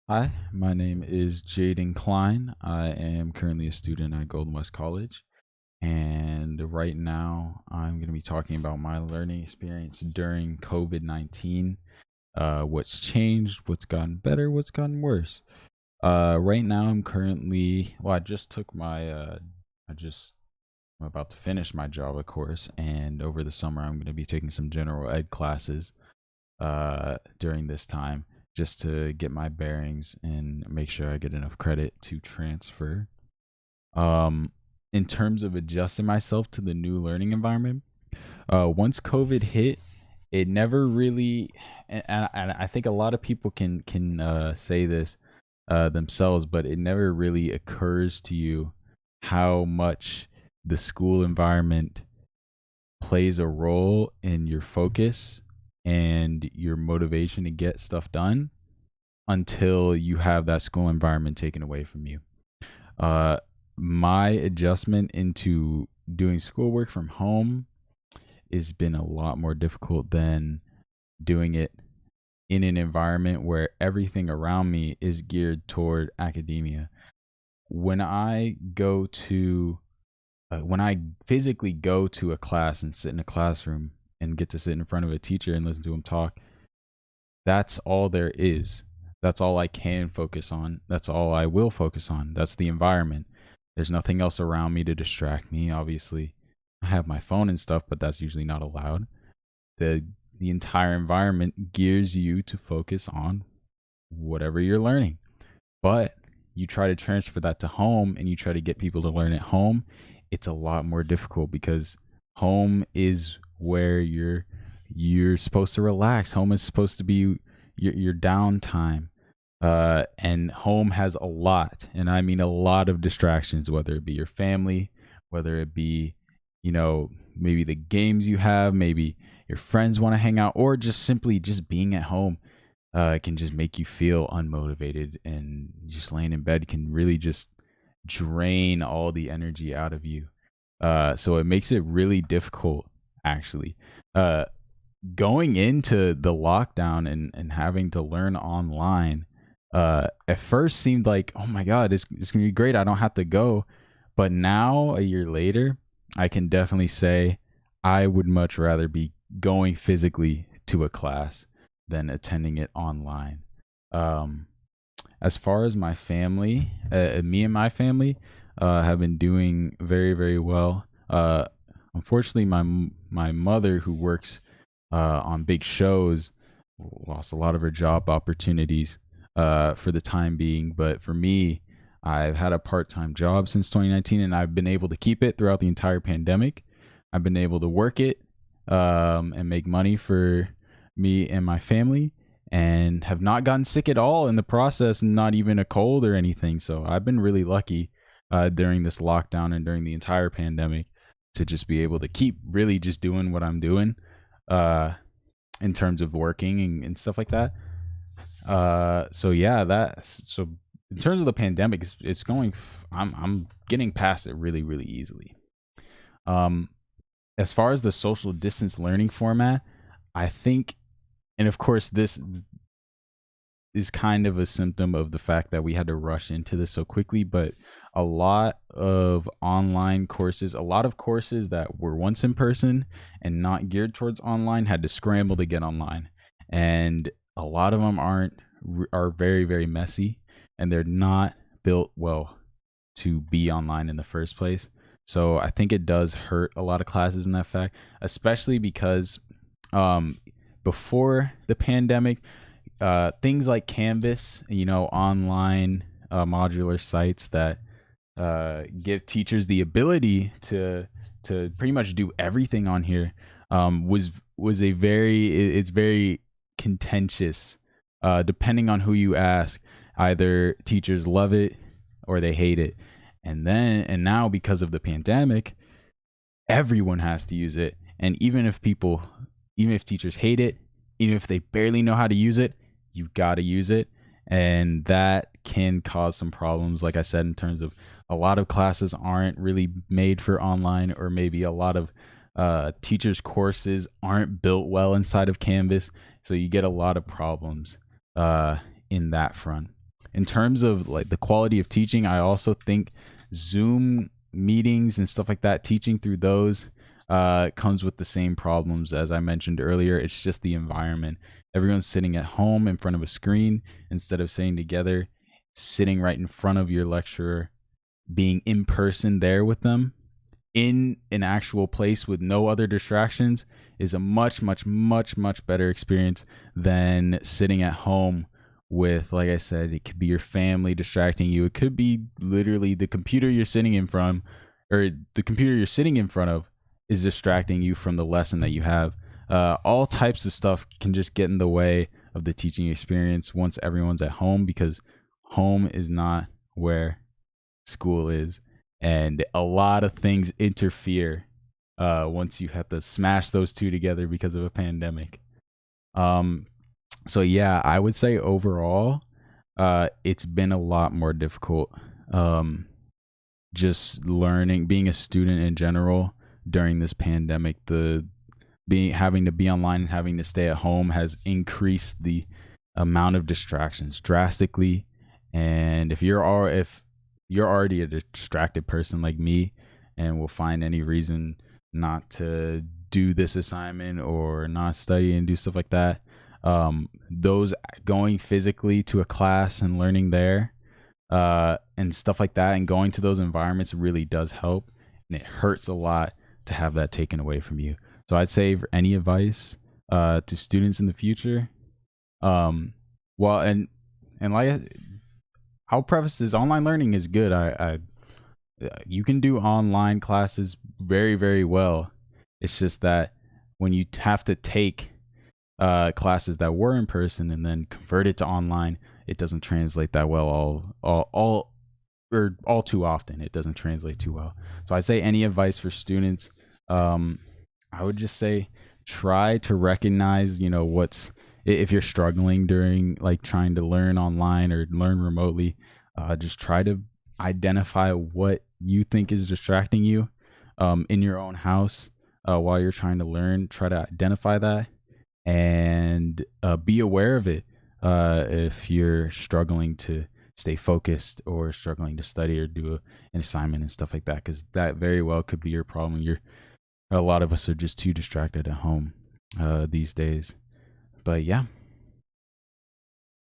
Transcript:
Hi, my name is Jayden Klein. I am currently a student at Golden West College. And right now, I'm going to be talking about my learning experience during COVID 19, what's changed, what's gotten better, what's gotten worse. Right now, I just took I'm about to finish my Java course. And over the summer, I'm going to be taking some general ed classes during this time just to get my bearings and make sure I get enough credit to transfer. Um, in terms of adjusting myself to the new learning environment, once COVID hit, it never really, and I think a lot of people can say this themselves, but it never really occurs to you how much the school environment plays a role in your focus and your motivation to get stuff done until you have that school environment taken away from you. Uh, my adjustment into doing schoolwork from home has been a lot more difficult than doing it in an environment where everything around me is geared toward academia. When I go to when I physically go to a class and sit in a classroom and get to sit in front of a teacher and listen to him talk, that's all there is. That's all I can focus on. That's all I will focus on. That's the environment. There's nothing else around me to distract me. Obviously, I have my phone and stuff, but that's usually not allowed. The entire environment gears you to focus on whatever you're learning. But you try to transfer that to home and you try to get people to learn at home, it's a lot more difficult because home is where you're supposed to relax. Home is supposed to be your downtime. And home has a lot, and I mean a lot of distractions, whether it be your family, whether it be, maybe the games you have, maybe your friends want to hang out, or just simply just being at home can just make you feel unmotivated, and just laying in bed can really just drain all the energy out of you. So it makes it really difficult, actually. Uh, Going into the lockdown and having to learn online, at first seemed like, oh my God, it's going to be great. I don't have to go. But now, a year later, I can definitely say I would much rather be going physically to a class than attending it online. Um, as far as my family, me and my family have been doing very, very well. Unfortunately, my mother, who works on big shows, lost a lot of her job opportunities for the time being. But for me, I've had a part time job since 2019, and I've been able to keep it throughout the entire pandemic. I've been able to work it and make money for me and my family, and have not gotten sick at all in the process, not even a cold or anything. So I've been really lucky during this lockdown and during the entire pandemic to just be able to keep really just doing what I'm doing uh, in terms of working and stuff like that. So yeah, so in terms of the pandemic, it's going. I'm getting past it really, really easily. Um, as far as the social distance learning format, I think, and of course, this is kind of a symptom of the fact that we had to rush into this so quickly. But a lot of online courses, a lot of courses that were once in person and not geared towards online, had to scramble to get online, and a lot of them are very, very messy, and they're not built well to be online in the first place. So I think it does hurt a lot of classes in that fact, especially because um, before the pandemic, things like Canvas, online modular sites that give teachers the ability to pretty much do everything on here, was a it's very contentious. Depending on who you ask, either teachers love it or they hate it, and now, because of the pandemic, everyone has to use it. And even if teachers hate it, even if they barely know how to use it, you got to use it. And that can cause some problems, like I said, in terms of a lot of classes aren't really made for online, or maybe a lot of teachers' courses aren't built well inside of Canvas. So you get a lot of problems in that front. in terms of like the quality of teaching, I also think Zoom meetings and stuff like that, teaching through those comes with the same problems as I mentioned earlier. It's just the environment. Everyone's sitting at home in front of a screen instead of sitting together, sitting right in front of your lecturer, being in person there with them in an actual place with no other distractions is a much, much, much, much better experience than sitting at home with, like I said, it could be your family distracting you. It could be literally the computer you're sitting in front, or the computer you're sitting in front of is distracting you from the lesson that you have. All types of stuff can just get in the way of the teaching experience once everyone's at home, because home is not where school is, and a lot of things interfere once you have to smash those two together because of a pandemic. So yeah, I would say overall it's been a lot more difficult, just learning, being a student in general during this pandemic. The being having to be online and having to stay at home has increased the amount of distractions drastically. And if you're already a distracted person like me and will find any reason not to do this assignment or not study and do stuff like that, those going physically to a class and learning there and stuff like that, and going to those environments really does help, and it hurts a lot to have that taken away from you. So I'd say, for any advice to students in the future, well, and like, I'll preface this: online learning is good. I you can do online classes very, very well. It's just that when you have to take classes that were in person and then convert it to online, it doesn't translate that well. All too often, it doesn't translate too well. So I say, any advice for students, I would just say try to recognize, if you're struggling during like trying to learn online or learn remotely, just try to identify what you think is distracting you in your own house while you're trying to learn. Try to identify that and be aware of it if you're struggling to stay focused or struggling to study or do an assignment and stuff like that, because that very well could be your problem. A lot of us are just too distracted at home these days. But yeah,